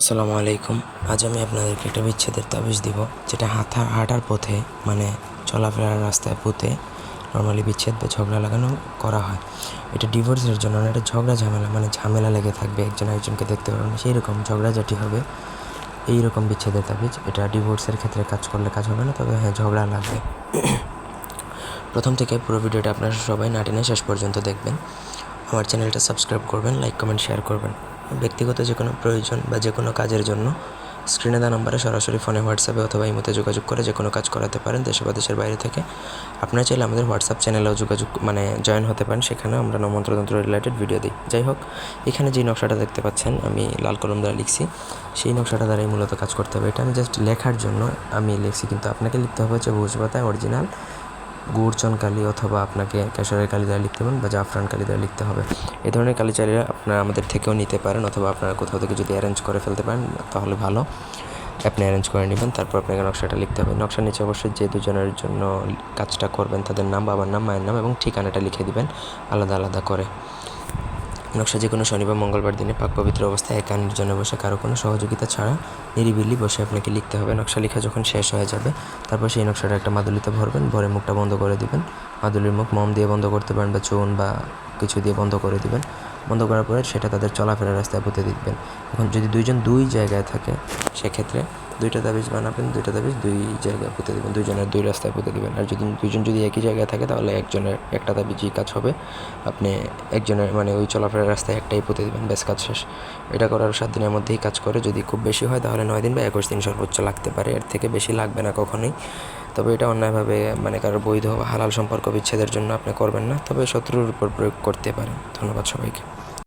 আসসালামু আলাইকুম। আজ আমি আপনাদেরকে একটা বিচ্ছেদের তাবিজ দিব, যেটা হাঁটার পথে মানে চলাফেরার রাস্তায় পুঁতে নর্মালি বিচ্ছেদ বা ঝগড়া লাগানো করা হয়। এটা ডিভোর্সের জন্য না, এটা ঝগড়া ঝামেলা মানে ঝামেলা লেগে থাকবে, একজন আরেকজনকে দেখতে পারবেন সেই রকম ঝগড়াঝাটি হবে, এইরকম বিচ্ছেদের তাবিজ। এটা ডিভোর্সের ক্ষেত্রে কাজ করলে কাজ হবে না, তবে হ্যাঁ ঝগড়া লাগবে। প্রথম থেকে পুরো ভিডিওটা আপনারা সবাই না টেনে শেষ পর্যন্ত দেখবেন। আমার চ্যানেলটা সাবস্ক্রাইব করবেন, লাইক কমেন্ট শেয়ার করবেন। ব্যক্তিগত যে কোনো প্রয়োজন বা যে কোনো কাজের জন্য স্ক্রিনে দেওয়া নম্বরে সরাসরি ফোনে, হোয়াটসঅ্যাপে অথবা ইমোতে যোগাযোগ করে যে কোনো কাজ করাতে পারেন দেশে বা দেশের বাইরে থেকে। আপনারা চাইলে আমাদের হোয়াটসঅ্যাপ চ্যানেলেও যোগাযোগ জয়েন হতে পারেন, সেখানেও আমরা মন্ত্রতন্ত্র রিলেটেড ভিডিও দিই। যাই হোক, এখানে যে নকশাটা দেখতে পাচ্ছেন আমি লাল কলম দ্বারা লিখছি, সেই নকশাটা দ্বারাই মূলত কাজ করতে হবে। এটা আমি জাস্ট লেখার জন্য আমি লিখছি, কিন্তু আপনাকে লিখতে হবে হচ্ছে ভুজপাতায় অরিজিনাল গুড়চন কালি, অথবা আপনাকে কেশরের কালি দ্বারা লিখতে পারেন বা জাফরান কালি দ্বারা লিখতে হবে। এই ধরনের কালি চাইলে আপনারা আমাদের থেকেও নিতে পারেন, অথবা আপনারা কোথাও থেকে যদি অ্যারেঞ্জ করে ফেলতে পারেন তাহলে ভালো, আপনি অ্যারেঞ্জ করে নেবেন। তারপর আপনাকে নকশাটা লিখতে হবে। নকশার নিচে অবশ্যই যে দুজনের জন্য কাজটা করবেন তাদের নাম, বাবার নাম, মায়ের নাম এবং ঠিকানাটা লিখে দিবেন আলাদা আলাদা করে। নকশা যে কোনো শনি বা মঙ্গলবার দিনে পাক পবিত্র অবস্থায় একা নির্জনে বসে কারো কোনো সহযোগিতা ছাড়া নিরিবিলি বসে আপনাকে লিখতে হবে। নকশা লেখা যখন শেষ হয়ে যাবে, তারপর সেই নকশাটা একটা মাদুলিতে ভরবেন, ভরে মুখটা বন্ধ করে দিবেন। মাদুলির মুখ মোম দিয়ে বন্ধ করতে পারেন বা চুন বা কিছু দিয়ে বন্ধ করে দিবেন। বন্ধ করার পরে সেটা তাদের চলাফেরার রাস্তায় পুঁতে দিবেন। এখন যদি দুইজন দুই জায়গায় থাকে, সেক্ষেত্রে দুইটা তাবিজ বানাবেন, দুইটা তাবিজ দুই জায়গায় পুঁতে দেবেন, দুইজনের দুই রাস্তায় পুঁতে দেবেন। আর যদি দুইজন যদি একই জায়গায় থাকে, তাহলে একজনের একটা তাবিজই কাজ হবে, আপনি একজনের মানে ওই চলাফেরার রাস্তায় একটাই পুঁতে দেবেন, ব্যাস কাজ শেষ। এটা করার 7 দিনের মধ্যেই কাজ করে। যদি খুব বেশি হয় তাহলে 9 দিন বা 21 দিন সর্বোচ্চ লাগতে পারে, এর থেকে বেশি লাগবে না কখনোই। তবে এটা অন্যায়ভাবে মানে কারো বৈধ বা হালাল সম্পর্ক বিচ্ছেদের জন্য আপনি করবেন না, তবে শত্রুর উপর প্রয়োগ করতে পারেন। ধন্যবাদ সবাইকে।